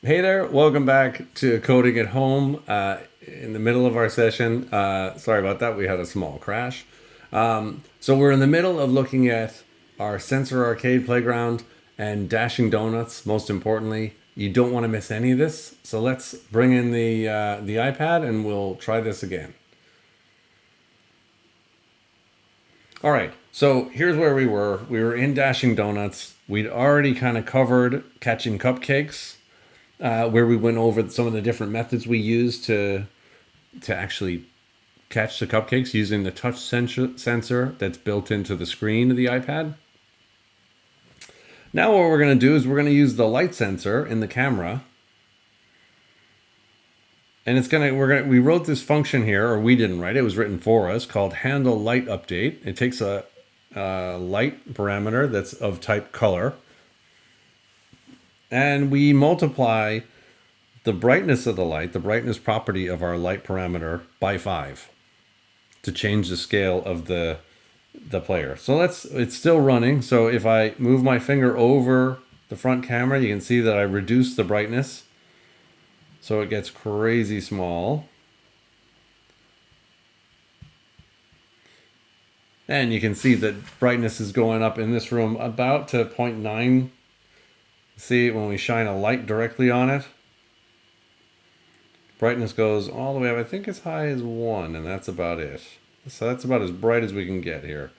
Hey there, welcome back to Coding at Home. In the middle of our session, sorry about that, we had a small crash. So we're in the middle of looking at our Sensor Arcade Playground and Dashing Donuts. Most importantly, you don't want to miss any of this. So let's bring in the iPad and we'll try this again. All right, so here's where we were. We were in Dashing Donuts. We'd already kind of covered catching cupcakes, where we went over some of the different methods we use to actually catch the cupcakes using the touch sensor that's built into the screen of the iPad. Now what we're going to do is we're going to use the light sensor in the camera, and we wrote this function here, or we didn't write it, it was written for us, called handle light update. It takes a light parameter that's of type color, and we multiply the brightness of the light, the brightness property of our light parameter, by 5 to change the scale of the player. So it's still running. So if I move my finger over the front camera, you can see that I reduce the brightness. So it gets crazy small. And you can see that brightness is going up in this room about to 0.9. See, when we shine a light directly on it, brightness goes all the way up, I think as high as 1, and that's about it. So that's about as bright as we can get here.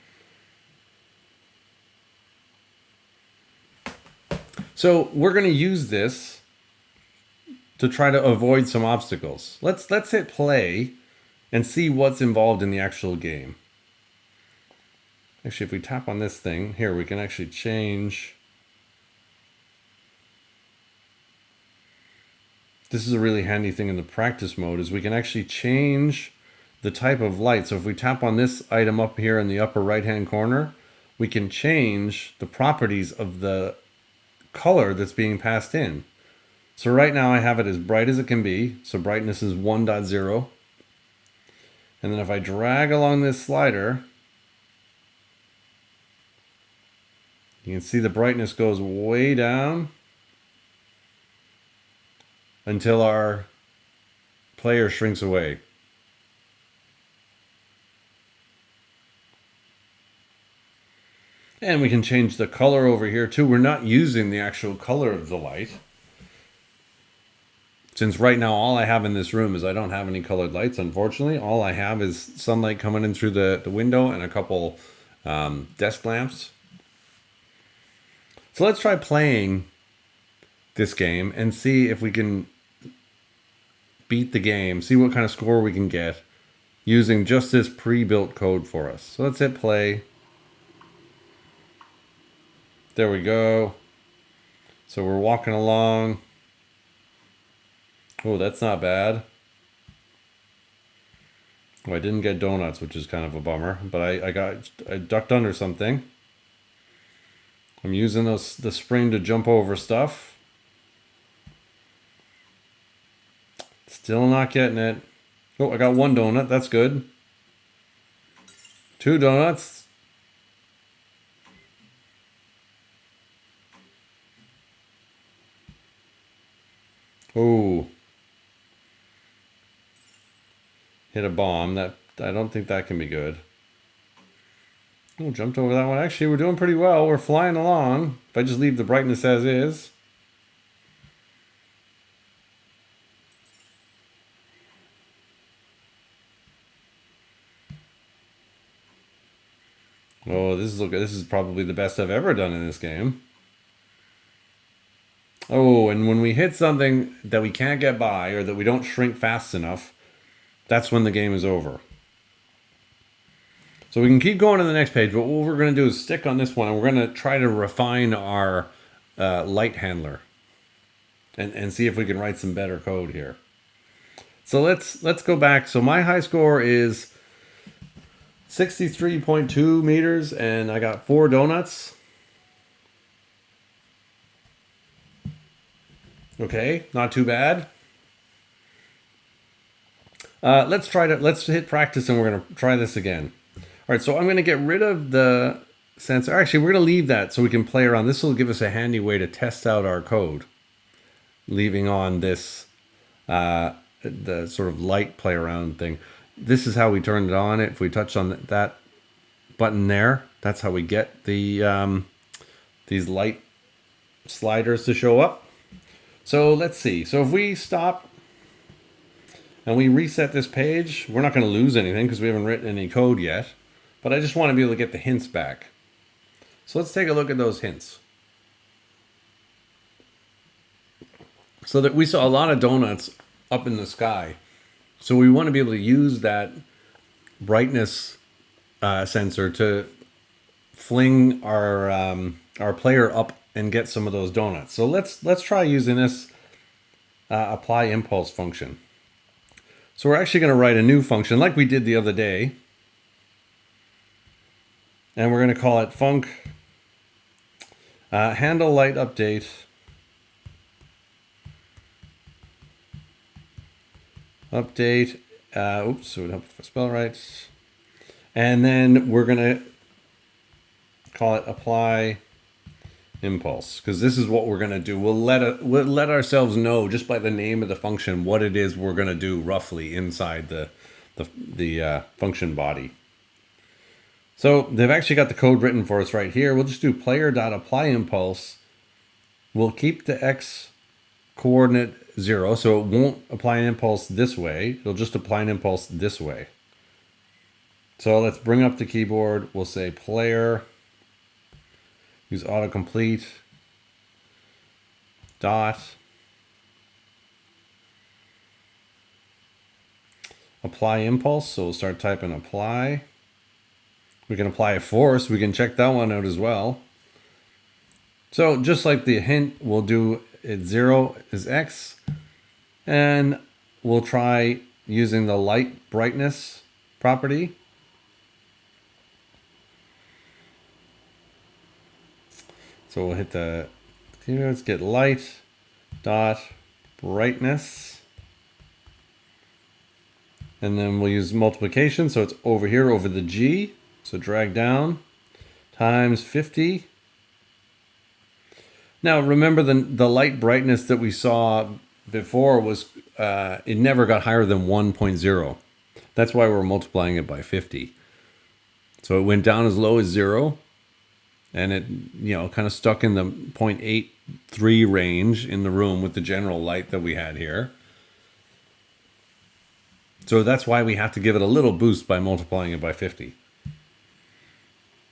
So we're going to use this to try to avoid some obstacles. Let's hit play and see what's involved in the actual game. Actually, if we tap on this thing, here we can actually change. This is a really handy thing in the practice mode, is we can actually change the type of light. So if we tap on this item up here in the upper right hand corner, we can change the properties of the color that's being passed in. So right now I have it as bright as it can be. So brightness is 1.0. And then if I drag along this slider, you can see the brightness goes way down until our player shrinks away. And we can change the color over here too. We're not using the actual color of the light, since right now all I have in this room is I don't have any colored lights, unfortunately. All I have is sunlight coming in through the window and a couple desk lamps. So let's try playing this game and see if we can beat the game, see what kind of score we can get using just this pre-built code for us. So let's hit play. There we go. So we're walking along. Oh, that's not bad. Oh, I didn't get donuts, which is kind of a bummer, but I ducked under something. I'm using the spring to jump over stuff. Still not getting it. Oh, I got 1 donut. That's good. 2 donuts. Oh. Hit a bomb. That I don't think that can be good. Oh, jumped over that one. Actually, we're doing pretty well. We're flying along. If I just leave the brightness as is. Oh, this is probably the best I've ever done in this game. Oh, and when we hit something that we can't get by or that we don't shrink fast enough, that's when the game is over. So we can keep going to the next page, but what we're going to do is stick on this one, and we're going to try to refine our light handler and see if we can write some better code here. So let's go back. So my high score is 63.2 meters, and I got 4 donuts. Okay, not too bad. Let's hit practice, and we're gonna try this again. All right, so I'm gonna get rid of the sensor. Actually, we're gonna leave that so we can play around. This will give us a handy way to test out our code. leaving on this, the sort of light play around thing. This is how we turned it on. If we touch on that button there, that's how we get the these light sliders to show up. So let's see. So if we stop and we reset this page, we're not going to lose anything because we haven't written any code yet. But I just want to be able to get the hints back. So let's take a look at those hints. So that we saw a lot of donuts up in the sky. So we want to be able to use that brightness sensor to fling our player up and get some of those donuts. So let's try using this apply impulse function. So we're actually going to write a new function like we did the other day. And we're going to call it func handle light update oops, so it would help if I spell right. And then we're going to call it apply impulse, because this is what we're going to do. We'll let ourselves know just by the name of the function what it is we're going to do roughly inside the function body. So they've actually got the code written for us right here. We'll just do player.apply impulse. We'll keep the x coordinate 0, so it won't apply an impulse this way. It'll just apply an impulse this way. So let's bring up the keyboard. We'll say player, use autocomplete, dot, apply impulse. So we'll start typing apply. We can apply a force. We can check that one out as well. So just like the hint, we'll do it 0 is x. And we'll try using the light brightness property. So we'll hit the, let's get light dot brightness. And then we'll use multiplication. So it's over here over the G. So drag down times 50. Now remember the light brightness that we saw before was, it never got higher than 1.0. That's why we're multiplying it by 50. So it went down as low as 0. And it, kind of stuck in the 0.83 range in the room with the general light that we had here. So that's why we have to give it a little boost by multiplying it by 50.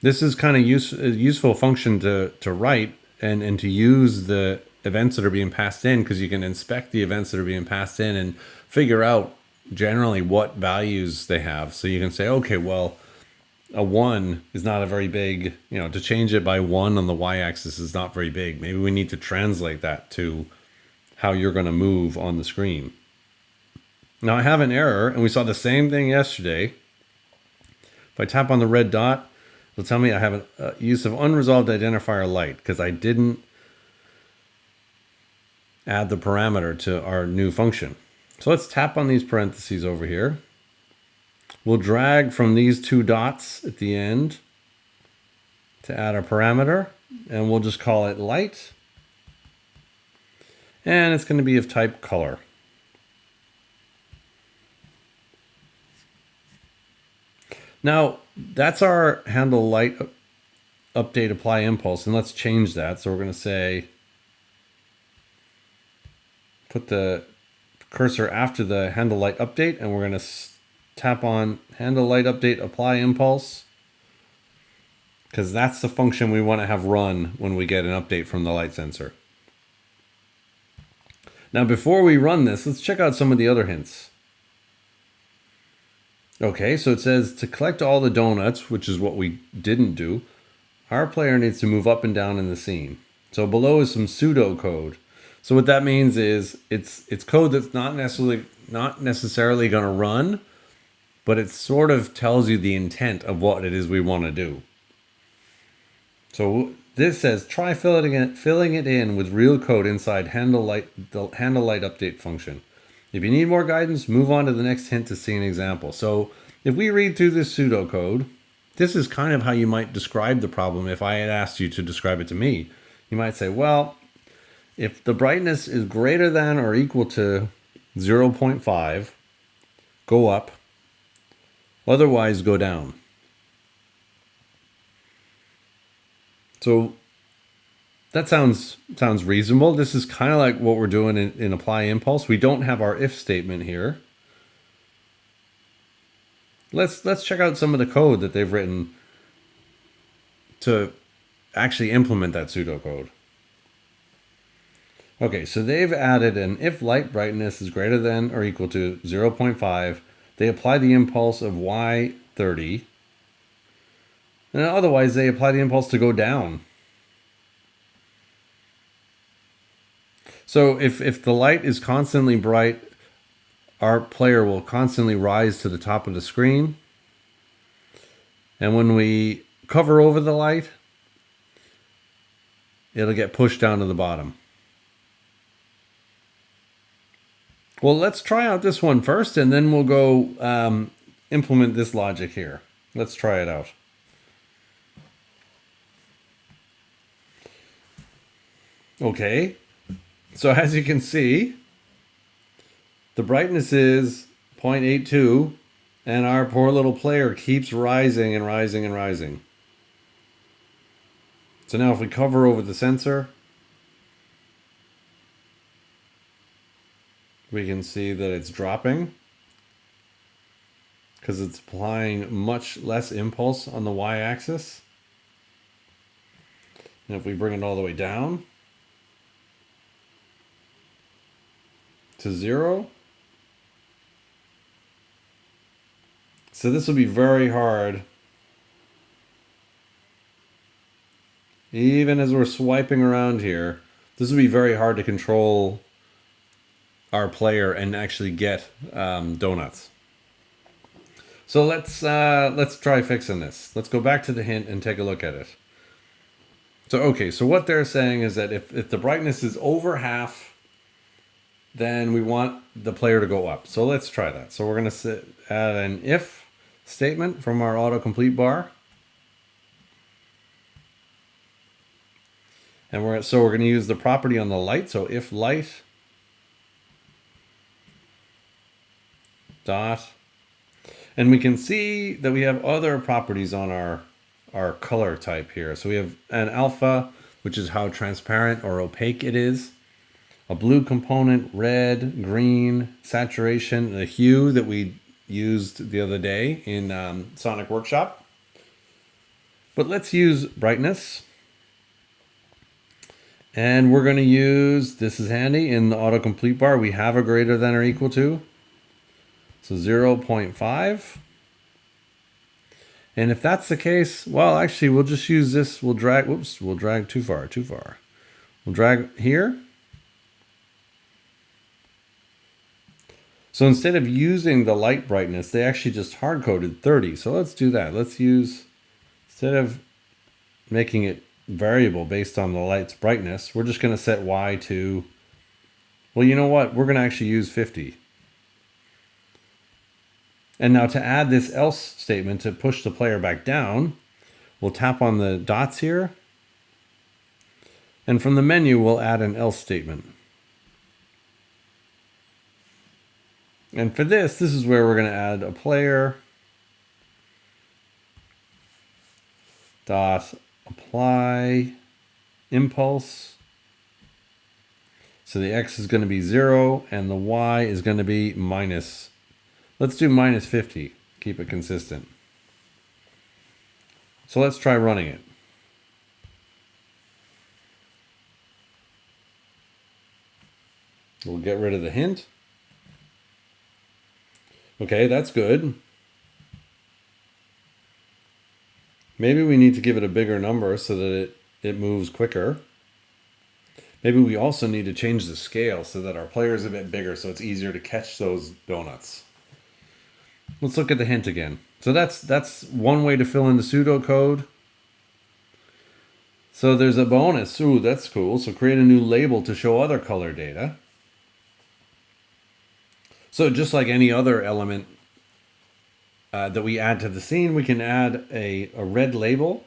This is kind of a useful function to write and to use the events that are being passed in, because you can inspect the events that are being passed in and figure out generally what values they have. So you can say, okay, well, a 1 is not a very big, to change it by 1 on the y-axis is not very big. Maybe we need to translate that to how you're going to move on the screen. Now I have an error, and we saw the same thing yesterday. If I tap on the red dot, it'll tell me I have a use of unresolved identifier light because I didn't add the parameter to our new function. So let's tap on these parentheses over here. We'll drag from these 2 dots at the end to add a parameter, and we'll just call it light. And it's going to be of type color. Now, that's our handle light update apply impulse, and let's change that. So we're going to say, put the cursor after the handle light update, and we're going to tap on handle light update apply impulse, because that's the function we want to have run when we get an update from the light sensor. Now, before we run this, let's check out some of the other hints. Okay, so it says to collect all the donuts, which is what we didn't do, our player needs to move up and down in the scene. So below is some pseudo code. So what that means is it's code that's not necessarily going to run, but it sort of tells you the intent of what it is we want to do. So this says try filling it in with real code inside the handle light update function. If you need more guidance, move on to the next hint to see an example. So if we read through this pseudocode, this is kind of how you might describe the problem if I had asked you to describe it to me. You might say, well, If the brightness is greater than or equal to 0.5, go up. Otherwise, go down. So that sounds reasonable. This is kind of like what we're doing in apply impulse. We don't have our if statement here. Let's check out some of the code that they've written to actually implement that pseudocode. Okay, so they've added an if light brightness is greater than or equal to 0.5, they apply the impulse of y30. And otherwise, they apply the impulse to go down. So if the light is constantly bright, our player will constantly rise to the top of the screen. And when we cover over the light, it'll get pushed down to the bottom. Well, let's try out this one first, and then we'll go implement this logic here. Let's try it out. Okay, so as you can see, the brightness is 0.82, and our poor little player keeps rising and rising and rising. So now if we cover over the sensor, we can see that it's dropping because it's applying much less impulse on the y-axis. And if we bring it all the way down to 0, so this will be very hard. Even as we're swiping around here, this will be very hard to control our player and actually get donuts. So let's try fixing this. Let's go back to the hint and take a look at it. So okay, so what they're saying is that if the brightness is over half, then we want the player to go up. So let's try that. So we're going to add an if statement from our autocomplete bar. And we're going to use the property on the light. So if light dot, and we can see that we have other properties on our color type here. So we have an alpha, which is how transparent or opaque it is. A blue component, red, green, saturation, the hue that we used the other day in Sonic Workshop. But let's use brightness. And we're going to use, this is handy, in the autocomplete bar, we have a greater than or equal to. So 0.5. And if that's the case, well, actually, we'll just use this. We'll drag, whoops, we'll drag too far. We'll drag here. So instead of using the light brightness, they actually just hard-coded 30. So let's do that. Let's use, instead of making it variable based on the light's brightness, we're just going to set Y to, well, you know what? We're going to actually use 50. And now to add this else statement to push the player back down, we'll tap on the dots here. And from the menu, we'll add an else statement. And for this is where we're going to add a player dot apply impulse. So the X is going to be 0 and the Y is going to be minus. Let's do minus 50. Keep it consistent. So let's try running it. We'll get rid of the hint. Okay, that's good. Maybe we need to give it a bigger number so that it moves quicker. Maybe we also need to change the scale so that our player is a bit bigger so it's easier to catch those donuts. Let's look at the hint again. So that's one way to fill in the pseudocode. So there's a bonus. Ooh, that's cool. So create a new label to show other color data. So just like any other element that we add to the scene, we can add a red label.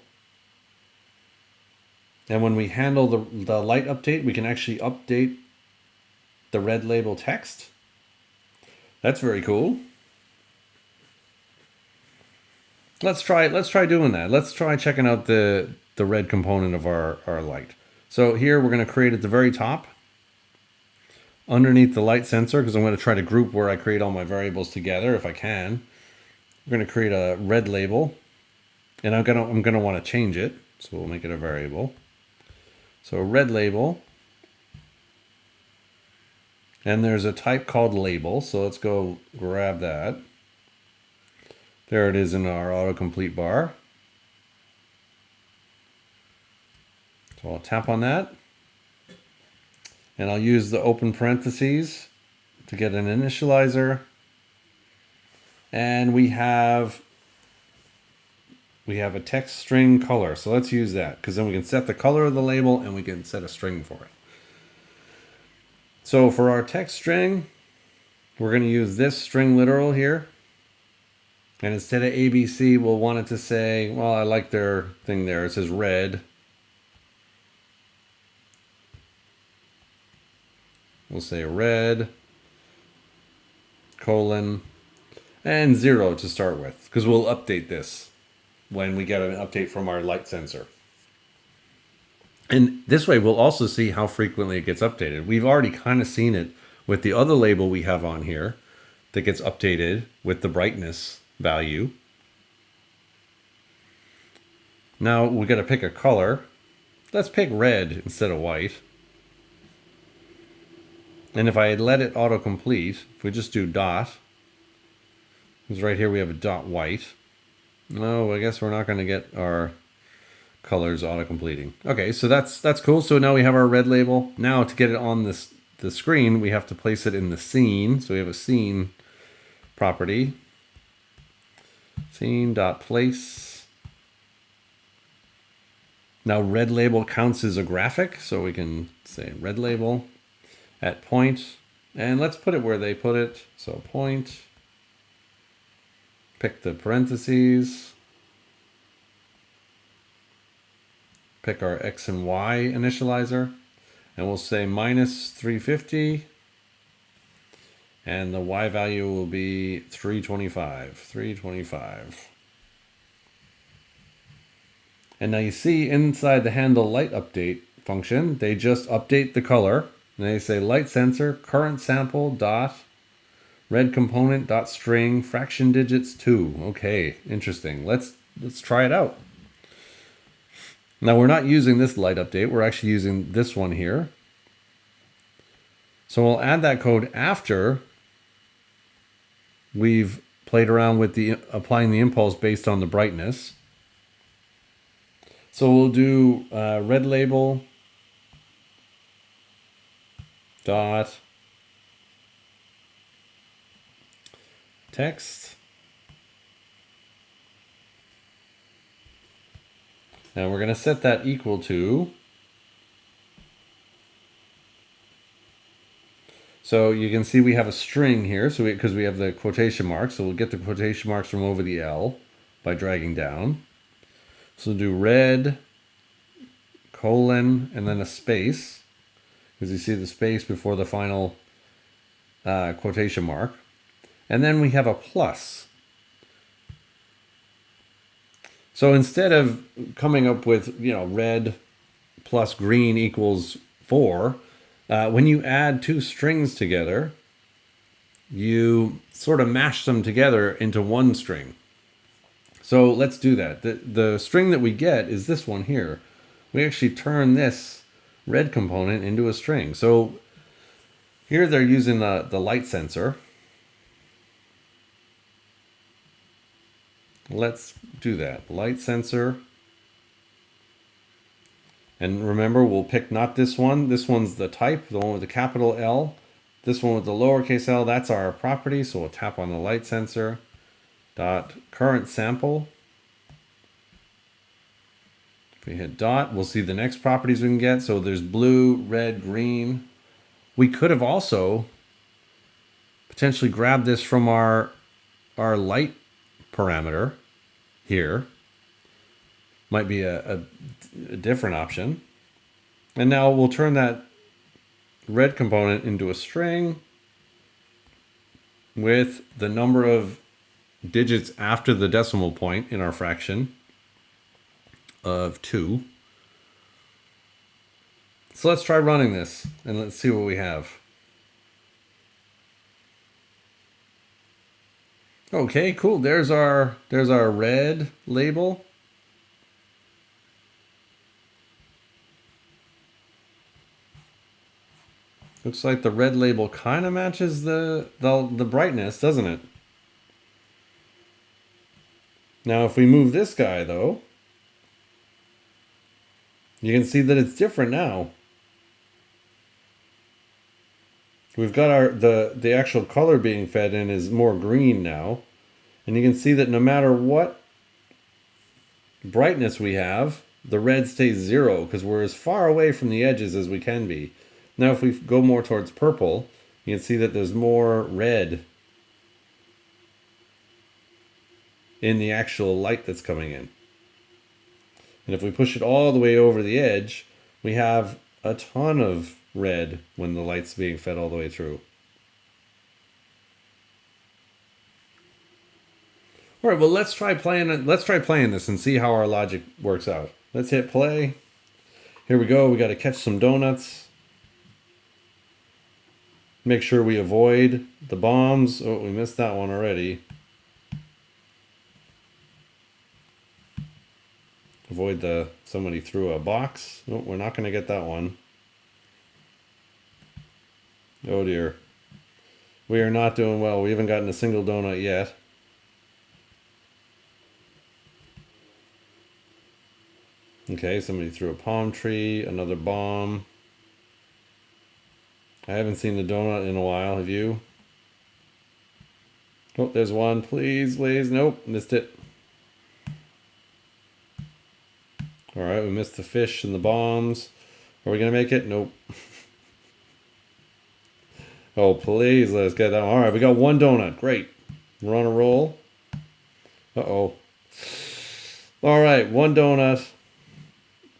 And when we handle the light update, we can actually update the red label text. That's very cool. Let's try doing that. Let's try checking out the red component of our light. So here we're going to create at the very top underneath the light sensor, because I'm going to try to group where I create all my variables together if I can. We're going to create a red label, and I'm going to want to change it. So we'll make it a variable. So a red label. And there's a type called label. So let's go grab that. There it is in our autocomplete bar. So I'll tap on that. And I'll use the open parentheses to get an initializer. And we have a text string color. So let's use that, because then we can set the color of the label and we can set a string for it. So for our text string, we're going to use this string literal here. And instead of ABC, we'll want it to say, well, I like their thing there. It says red. We'll say red, colon, and 0 to start with, because we'll update this when we get an update from our light sensor. And this way we'll also see how frequently it gets updated. We've already kind of seen it with the other label we have on here that gets updated with the brightness value. Now we got to pick a color. Let's pick red instead of white. And if I had let it autocomplete, if we just do dot, because right here we have a dot white. No, I guess we're not going to get our colors auto-completing. Okay, so that's cool. So now we have our red label. Now to get it on the screen, we have to place it in the scene. So we have a scene property. Scene.place. Now red label counts as a graphic, so we can say red label at point. And let's put it where they put it. So point. Pick the parentheses. Pick our X and Y initializer. And we'll say minus 350. And the Y value will be 325. 325. And now you see inside the handle light update function, they just update the color. And they say light sensor, current sample, dot, red component, dot string, fraction digits 2. Okay, interesting. Let's try it out. Now we're not using this light update. We're actually using this one here. So we'll add that code after we've played around with applying the impulse based on the brightness. So we'll do red label dot text. And we're going to set that equal to. So you can see we have a string here, so because we have the quotation marks, so we'll get the quotation marks from over the L by dragging down. So we'll do red, colon, and then a space, because you see the space before the final quotation mark. And then we have a plus. So instead of coming up with, red plus green equals 4, when you add two strings together, you sort of mash them together into one string. So let's do that. The string that we get is this one here. We actually turn this red component into a string. So here they're using the light sensor. Let's do that. Light sensor. And remember, we'll pick not this one. This one's the type, the one with the capital L. This one with the lowercase l, that's our property. So we'll tap on the light sensor. Dot current sample. If we hit dot, we'll see the next properties we can get. So there's blue, red, green. We could have also potentially grabbed this from our light parameter here. Might be a different option. And now we'll turn that red component into a string with the number of digits after the decimal point in our fraction of 2. So let's try running this and let's see what we have. Okay, cool. There's our red label. Looks like the red label kind of matches the brightness, doesn't it? Now if we move this guy though, you can see that it's different now. We've got the actual color being fed in is more green now. And you can see that no matter what brightness we have, the red stays 0 because we're as far away from the edges as we can be. Now if we go more towards purple, you can see that there's more red in the actual light that's coming in. And if we push it all the way over the edge, we have a ton of red when the light's being fed all the way through. All right, well, let's try playing this and see how our logic works out. Let's hit play. Here we go. We got to catch some donuts. Make sure we avoid the bombs. Oh, we missed that one already. Avoid somebody threw a box. No, we're not going to get that one. Oh dear. We are not doing well. We haven't gotten a single donut yet. Okay, somebody threw a palm tree, another bomb. I haven't seen the donut in a while, have you? Oh, there's one. Please, please. Nope, missed it. Alright, we missed the fish and the bombs. Are we going to make it? Nope. Oh, please, let's get that one. Alright, we got one donut. Great. We're on a roll. Uh-oh. Alright, one donut.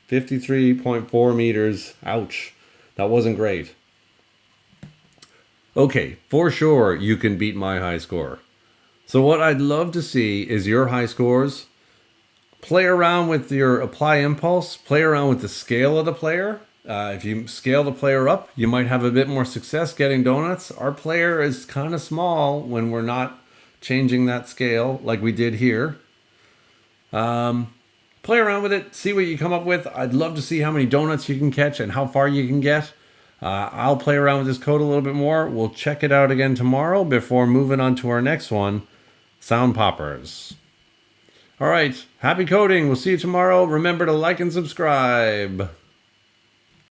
53.4 meters. Ouch. That wasn't great. Okay, for sure you can beat my high score. So what I'd love to see is your high scores. Play around with your apply impulse. Play around with the scale of the player. If you scale the player up, you might have a bit more success getting donuts. Our player is kind of small when we're not changing that scale like we did here. Play around with it. See what you come up with. I'd love to see how many donuts you can catch and how far you can get. I'll play around with this code a little bit more. We'll check it out again tomorrow before moving on to our next one, Sound Poppers. All right, happy coding. We'll see you tomorrow. Remember to like and subscribe.